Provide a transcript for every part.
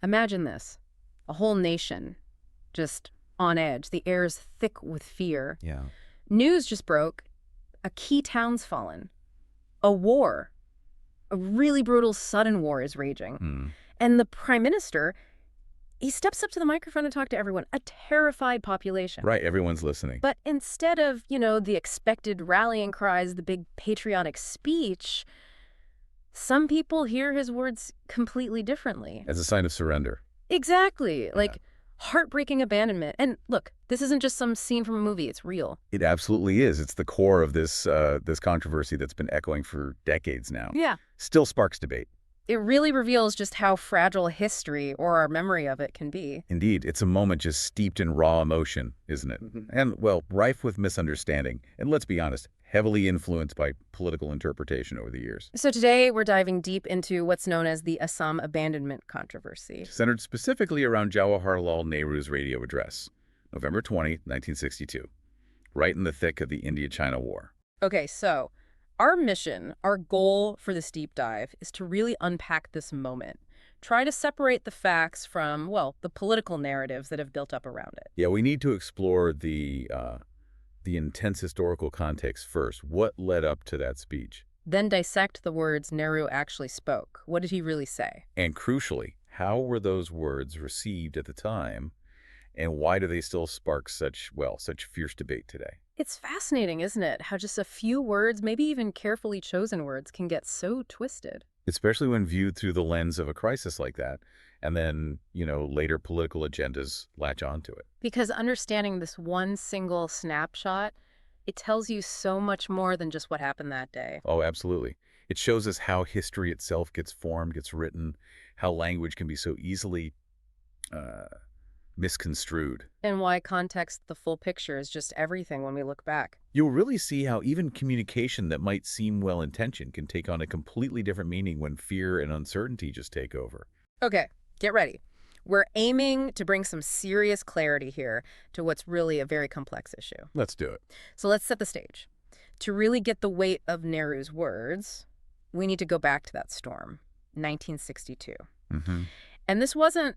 Imagine this. A whole nation just on edge. The air's thick with fear. Yeah. News just broke. A key town's fallen. A war. A really brutal, sudden war is raging. Hmm. And the prime minister, he steps up to the microphone and talks to everyone, a terrified population. Right, everyone's listening. But instead of, the expected rallying cries, the big patriotic speech, some people hear his words completely differently. As a sign of surrender. Exactly. Like heartbreaking abandonment. And look, this isn't just some scene from a movie. It's real. It absolutely is. It's the core of this controversy that's been echoing for decades now. Yeah. Still sparks debate. It really reveals just how fragile history or our memory of it can be. Indeed, it's a moment just steeped in raw emotion, isn't it? And, well, rife with misunderstanding. And let's be honest, heavily influenced by political interpretation over the years. So today we're diving deep into what's known as the Assam abandonment controversy. Centered specifically around Jawaharlal Nehru's radio address, November 20, 1962, right in the thick of the India-China War. Okay, so our mission, our goal for this deep dive is to really unpack this moment. Try to separate the facts from, well, the political narratives that have built up around it. Yeah, we need to explore the intense historical context first. What led up to that speech? Then dissect the words Nehru actually spoke. What did he really say? And crucially, how were those words received at the time, and why do they still spark such fierce debate today? It's fascinating, isn't it? How just a few words, maybe even carefully chosen words, can get so twisted. Especially when viewed through the lens of a crisis like that, and then, later political agendas latch onto it. Because understanding this one single snapshot, it tells you so much more than just what happened that day. Oh, absolutely. It shows us how history itself gets formed, gets written, how language can be so easily misconstrued. And why context, the full picture, is just everything when we look back. You'll really see how even communication that might seem well-intentioned can take on a completely different meaning when fear and uncertainty just take over. Okay, get ready. We're aiming to bring some serious clarity here to what's really a very complex issue. Let's do it. So let's set the stage. To really get the weight of Nehru's words, we need to go back to that storm, 1962. Mm-hmm. And this wasn't,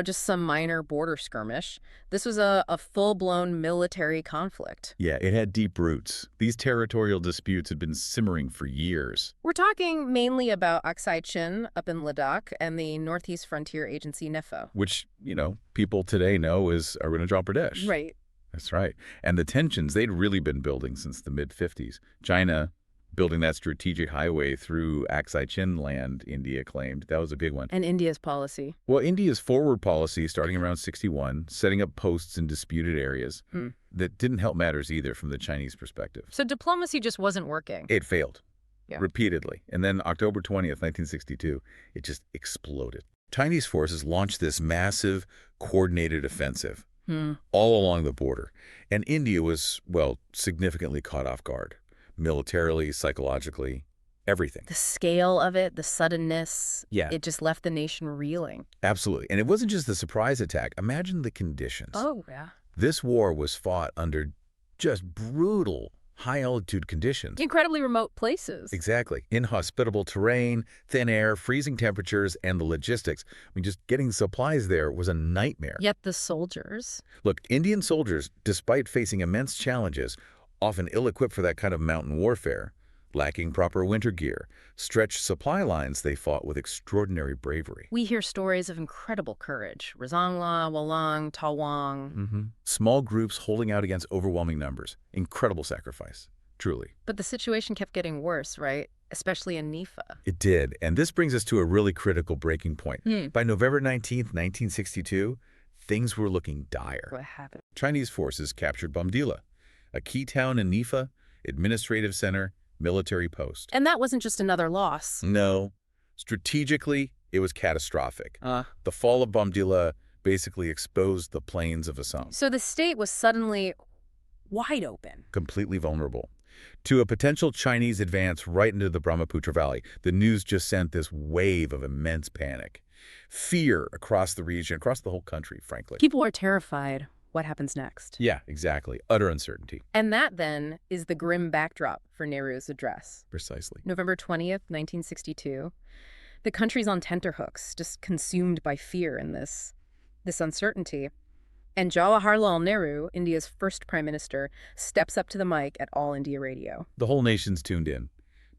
just some minor border skirmish. This was a full-blown military conflict. Yeah, it had deep roots. These territorial disputes had been simmering for years. We're talking mainly about Aksai Chin up in Ladakh and the Northeast Frontier Agency, NEFO. Which, people today know as Arunachal Pradesh. Right. That's right. And the tensions, they'd really been building since the mid-50s. China building that strategic highway through Aksai Chin land, India claimed. That was a big one. And India's policy. Well, India's forward policy starting around 61, setting up posts in disputed areas that didn't help matters either from the Chinese perspective. So diplomacy just wasn't working. It failed. Yeah. Repeatedly. And then October 20th, 1962, it just exploded. Chinese forces launched this massive, coordinated offensive all along the border. And India was, significantly caught off guard. Militarily, psychologically, everything. The scale of it, the suddenness, Yeah. it just left the nation reeling. Absolutely. And it wasn't just the surprise attack. Imagine the conditions. Oh, yeah. This war was fought under just brutal, high-altitude conditions. Incredibly remote places. Exactly. Inhospitable terrain, thin air, freezing temperatures, and the logistics. Just getting supplies there was a nightmare. Yet the soldiers. Look, Indian soldiers, despite facing immense challenges, often ill-equipped for that kind of mountain warfare, lacking proper winter gear, stretched supply lines, they fought with extraordinary bravery. We hear stories of incredible courage. Razangla, Walang, Tawang. Small groups holding out against overwhelming numbers. Incredible sacrifice, truly. But the situation kept getting worse, right? Especially in Nifa. It did, and this brings us to a really critical breaking point. By November 19th, 1962, things were looking dire. What happened? Chinese forces captured Bomdila, a key town in Nifa, administrative center, military post. And that wasn't just another loss. No. Strategically, it was catastrophic. The fall of Bomdila basically exposed the plains of Assam. So the state was suddenly wide open. Completely vulnerable to a potential Chinese advance right into the Brahmaputra Valley. The news just sent this wave of immense panic. Fear across the region, across the whole country, frankly. People were terrified. What happens next? Yeah, exactly. Utter uncertainty. And that, then, is the grim backdrop for Nehru's address. Precisely. November 20th, 1962. The country's on tenterhooks, just consumed by fear and this uncertainty. And Jawaharlal Nehru, India's first prime minister, steps up to the mic at All India Radio. The whole nation's tuned in,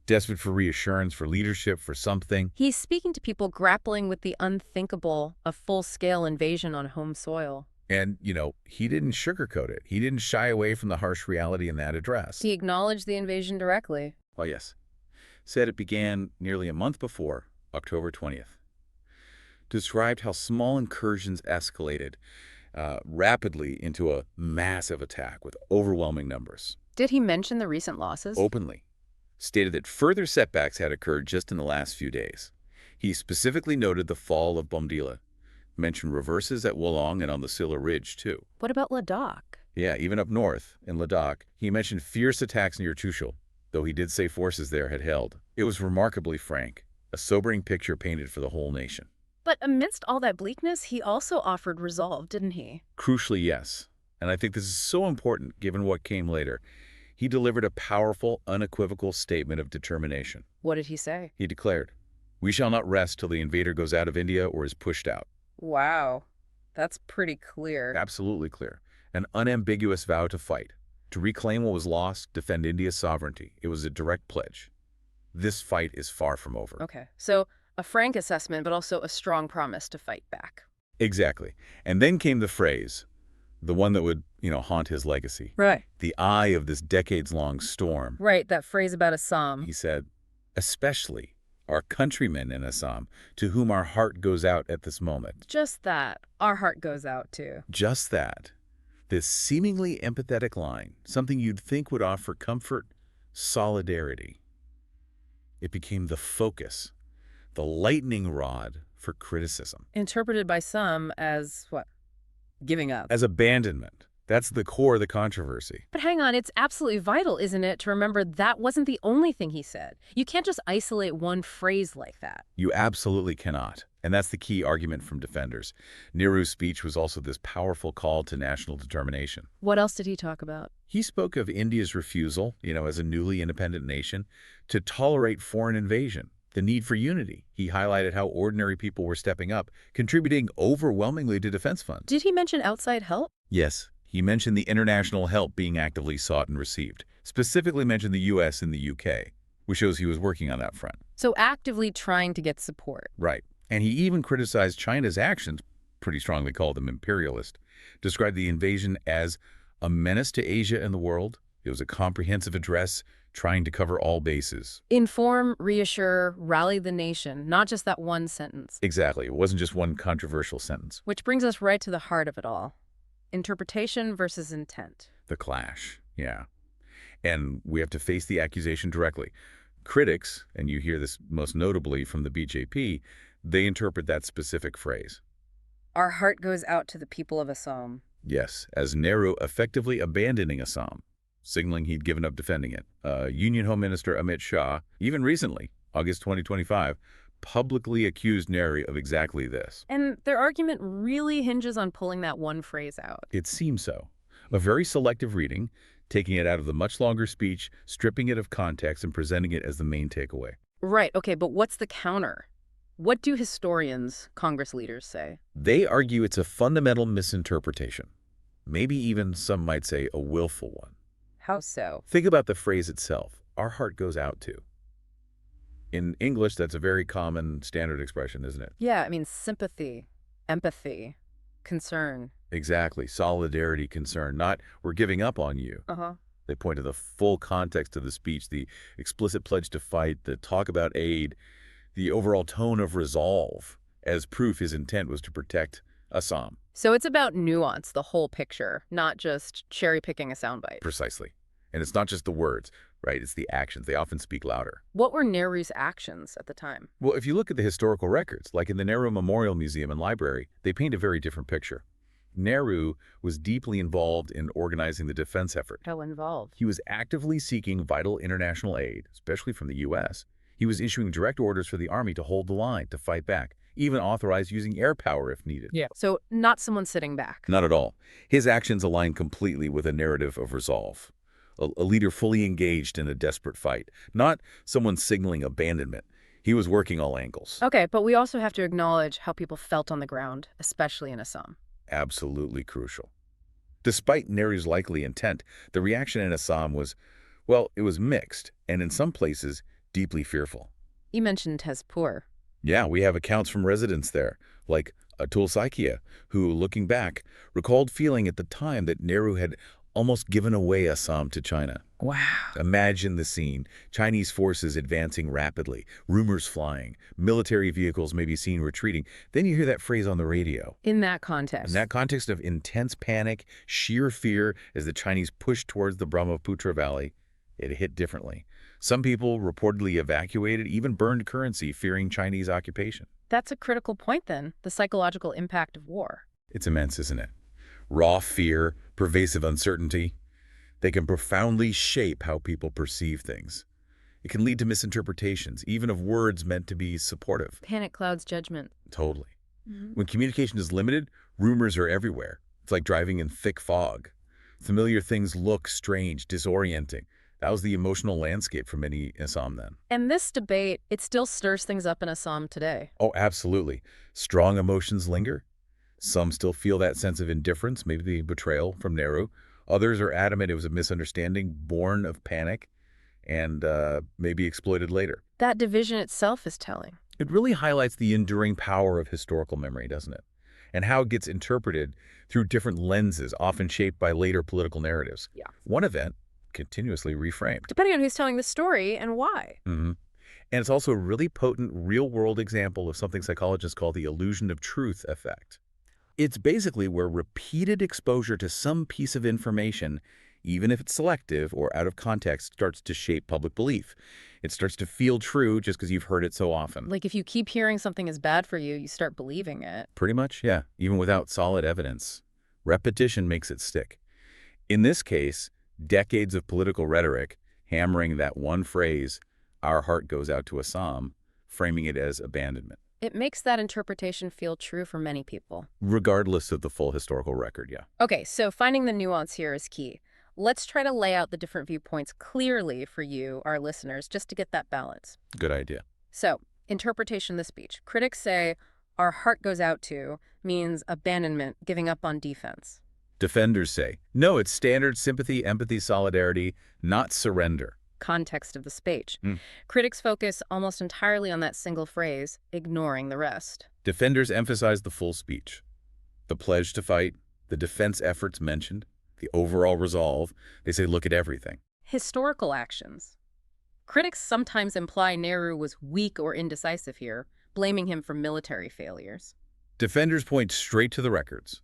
desperate for reassurance, for leadership, for something. He's speaking to people grappling with the unthinkable of full-scale invasion on home soil. And, he didn't sugarcoat it. He didn't shy away from the harsh reality in that address. He acknowledged the invasion directly. Oh, yes. Said it began nearly a month before, October 20th. Described how small incursions escalated rapidly into a massive attack with overwhelming numbers. Did he mention the recent losses? Openly. Stated that further setbacks had occurred just in the last few days. He specifically noted the fall of Bomdila, mentioned reverses at Wolong and on the Silla Ridge, too. What about Ladakh? Yeah, even up north, in Ladakh, he mentioned fierce attacks near Chushul, though he did say forces there had held. It was remarkably frank, a sobering picture painted for the whole nation. But amidst all that bleakness, he also offered resolve, didn't he? Crucially, yes. And I think this is so important given what came later. He delivered a powerful, unequivocal statement of determination. What did he say? He declared, "We shall not rest till the invader goes out of India or is pushed out." Wow. That's pretty clear. Absolutely clear. An unambiguous vow to fight, to reclaim what was lost, defend India's sovereignty. It was a direct pledge. This fight is far from over. Okay. So a frank assessment, but also a strong promise to fight back. Exactly. And then came the phrase, the one that would, haunt his legacy. Right. The eye of this decades-long storm. Right, that phrase about Assam. He said, especially our countrymen in Assam, to whom our heart goes out at this moment. Just that. Our heart goes out to. Just that. This seemingly empathetic line, something you'd think would offer comfort, solidarity. It became the focus, the lightning rod for criticism. Interpreted by some as, what? Giving up. As abandonment. That's the core of the controversy. But hang on, it's absolutely vital, isn't it, to remember that wasn't the only thing he said. You can't just isolate one phrase like that. You absolutely cannot. And that's the key argument from defenders. Nehru's speech was also this powerful call to national determination. What else did he talk about? He spoke of India's refusal, as a newly independent nation, to tolerate foreign invasion, the need for unity. He highlighted how ordinary people were stepping up, contributing overwhelmingly to defense funds. Did he mention outside help? Yes. He mentioned the international help being actively sought and received, specifically mentioned the U.S. and the U.K., which shows he was working on that front. So actively trying to get support. Right. And he even criticized China's actions, pretty strongly called them imperialist, described the invasion as a menace to Asia and the world. It was a comprehensive address trying to cover all bases. Inform, reassure, rally the nation, not just that one sentence. Exactly. It wasn't just one controversial sentence. Which brings us right to the heart of it all. Interpretation versus intent. The clash, yeah. And we have to face the accusation directly. Critics, and you hear this most notably from the BJP, they interpret that specific phrase. Our heart goes out to the people of Assam. Yes, as Nehru effectively abandoning Assam, signaling he'd given up defending it. Union Home Minister Amit Shah, even recently, August 2025, publicly accused Nehru of exactly this. And their argument really hinges on pulling that one phrase out. It seems so. A very selective reading, taking it out of the much longer speech, stripping it of context, and presenting it as the main takeaway. Right, okay, but what's the counter? What do historians, Congress leaders say? They argue it's a fundamental misinterpretation. Maybe even some might say a willful one. How so? Think about the phrase itself, our heart goes out to. In English, that's a very common standard expression, isn't it? Yeah, I mean, sympathy, empathy, concern. Exactly. Solidarity, concern, not we're giving up on you. Uh-huh. They point to the full context of the speech, the explicit pledge to fight, the talk about aid, the overall tone of resolve, as proof his intent was to protect Assam. So it's about nuance, the whole picture, not just cherry-picking a soundbite. Precisely. And it's not just the words, right? It's the actions. They often speak louder. What were Nehru's actions at the time? Well, if you look at the historical records, like in the Nehru Memorial Museum and Library, they paint a very different picture. Nehru was deeply involved in organizing the defense effort. How involved? He was actively seeking vital international aid, especially from the U.S. He was issuing direct orders for the army to hold the line, to fight back, even authorized using air power if needed. Yeah. So not someone sitting back. Not at all. His actions aligned completely with a narrative of resolve. A leader fully engaged in a desperate fight, not someone signaling abandonment. He was working all angles. Okay, but we also have to acknowledge how people felt on the ground, especially in Assam. Absolutely crucial. Despite Nehru's likely intent, the reaction in Assam was, well, it was mixed, and in some places, deeply fearful. You mentioned Tezpur. Yeah, we have accounts from residents there, like Atul Saikia, who, looking back, recalled feeling at the time that Nehru had almost given away Assam to China. Wow. Imagine the scene. Chinese forces advancing rapidly, rumors flying, military vehicles may be seen retreating. Then you hear that phrase on the radio. In that context. In that context of intense panic, sheer fear as the Chinese pushed towards the Brahmaputra Valley, it hit differently. Some people reportedly evacuated, even burned currency, fearing Chinese occupation. That's a critical point then, the psychological impact of war. It's immense, isn't it? Raw fear, pervasive uncertainty. They can profoundly shape how people perceive things. It can lead to misinterpretations, even of words meant to be supportive. Panic clouds judgment. Totally. When communication is limited, rumors are everywhere. It's like driving in thick fog. Familiar things look strange, disorienting. That was the emotional landscape for many Assam then. And this debate, it still stirs things up in Assam today. Oh, absolutely. Strong emotions linger. Some still feel that sense of indifference, maybe the betrayal from Nehru. Others are adamant it was a misunderstanding born of panic and maybe exploited later. That division itself is telling. It really highlights the enduring power of historical memory, doesn't it? And how it gets interpreted through different lenses, often shaped by later political narratives. Yeah. One event continuously reframed. Depending on who's telling the story and why. And it's also a really potent real-world example of something psychologists call the illusion of truth effect. It's basically where repeated exposure to some piece of information, even if it's selective or out of context, starts to shape public belief. It starts to feel true just because you've heard it so often. Like if you keep hearing something is bad for you, you start believing it. Pretty much, yeah, even without solid evidence. Repetition makes it stick. In this case, decades of political rhetoric hammering that one phrase, "Our heart goes out to Assam," framing it as abandonment. It makes that interpretation feel true for many people. Regardless of the full historical record, yeah. Okay, so finding the nuance here is key. Let's try to lay out the different viewpoints clearly for you, our listeners, just to get that balance. Good idea. So, interpretation of the speech. Critics say, "Our heart goes out to" means abandonment, giving up on defense. Defenders say, no, it's standard sympathy, empathy, solidarity, not surrender. Context of the speech. Critics focus almost entirely on that single phrase, ignoring the rest. Defenders emphasize the full speech. The pledge to fight, the defense efforts mentioned, the overall resolve. They say, look at everything. Historical actions. Critics sometimes imply Nehru was weak or indecisive here, blaming him for military failures. Defenders point straight to the records.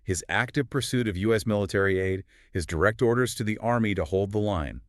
His active pursuit of U.S. military aid, his direct orders to the Army to hold the line.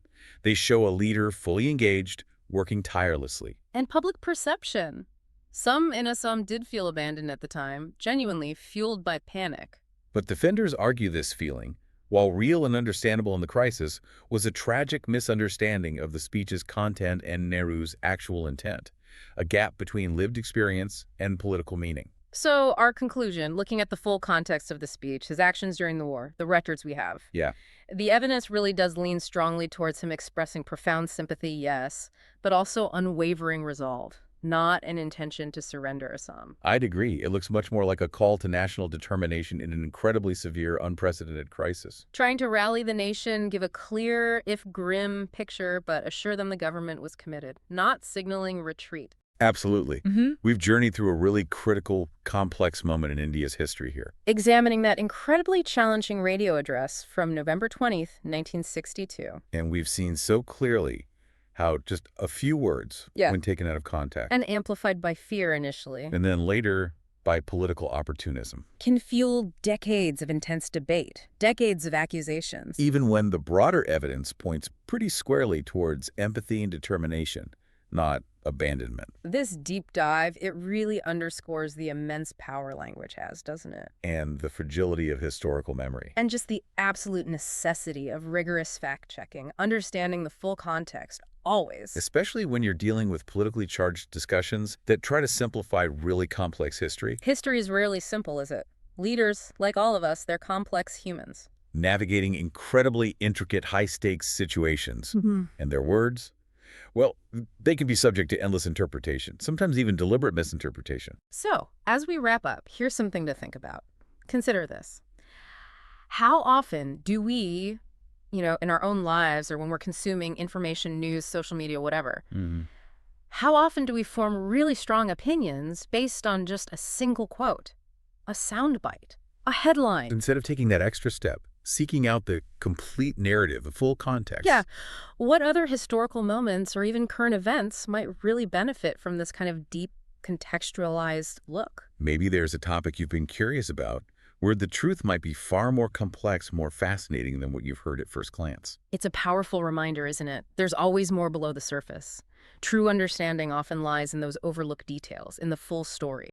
They show a leader fully engaged, working tirelessly. And public perception. Some in Assam did feel abandoned at the time, genuinely fueled by panic. But defenders argue this feeling, while real and understandable in the crisis, was a tragic misunderstanding of the speech's content and Nehru's actual intent, a gap between lived experience and political meaning. So our conclusion, looking at the full context of the speech, his actions during the war, the records we have. Yeah. The evidence really does lean strongly towards him expressing profound sympathy, yes, but also unwavering resolve, not an intention to surrender Assam. I'd agree. It looks much more like a call to national determination in an incredibly severe, unprecedented crisis. Trying to rally the nation, give a clear, if grim, picture, but assure them the government was committed, not signaling retreat. Absolutely. We've journeyed through a really critical, complex moment in India's history here. Examining that incredibly challenging radio address from November 20th, 1962. And we've seen so clearly how just a few words, when taken out of context, And amplified by fear initially, and then later by political opportunism, can fuel decades of intense debate, decades of accusations. even when the broader evidence points pretty squarely towards empathy and determination, not abandonment. This deep dive, it really underscores the immense power language has, doesn't it? And the fragility of historical memory. And just the absolute necessity of rigorous fact-checking, understanding the full context, always. Especially when you're dealing with politically charged discussions that try to simplify really complex history. History is rarely simple, is it? Leaders, like all of us, they're complex humans. Navigating incredibly intricate, high-stakes situations. And their words, Well, they can be subject to endless interpretation, sometimes even deliberate misinterpretation. So, as we wrap up, here's something to think about. Consider this. How often do we, in our own lives or when we're consuming information, news, social media, whatever, Hmm. how often do we form really strong opinions based on just a single quote, a soundbite, a headline? Instead of taking that extra step, seeking out the complete narrative, the full Yeah, context. what other historical moments or even current events might really benefit from this kind of deep, contextualized look? Maybe there's a topic you've been curious about where the truth might be far more complex, more fascinating than what you've heard at first glance. It's a powerful reminder, isn't it? There's always more below the surface. True understanding often lies in those overlooked details, in the full story.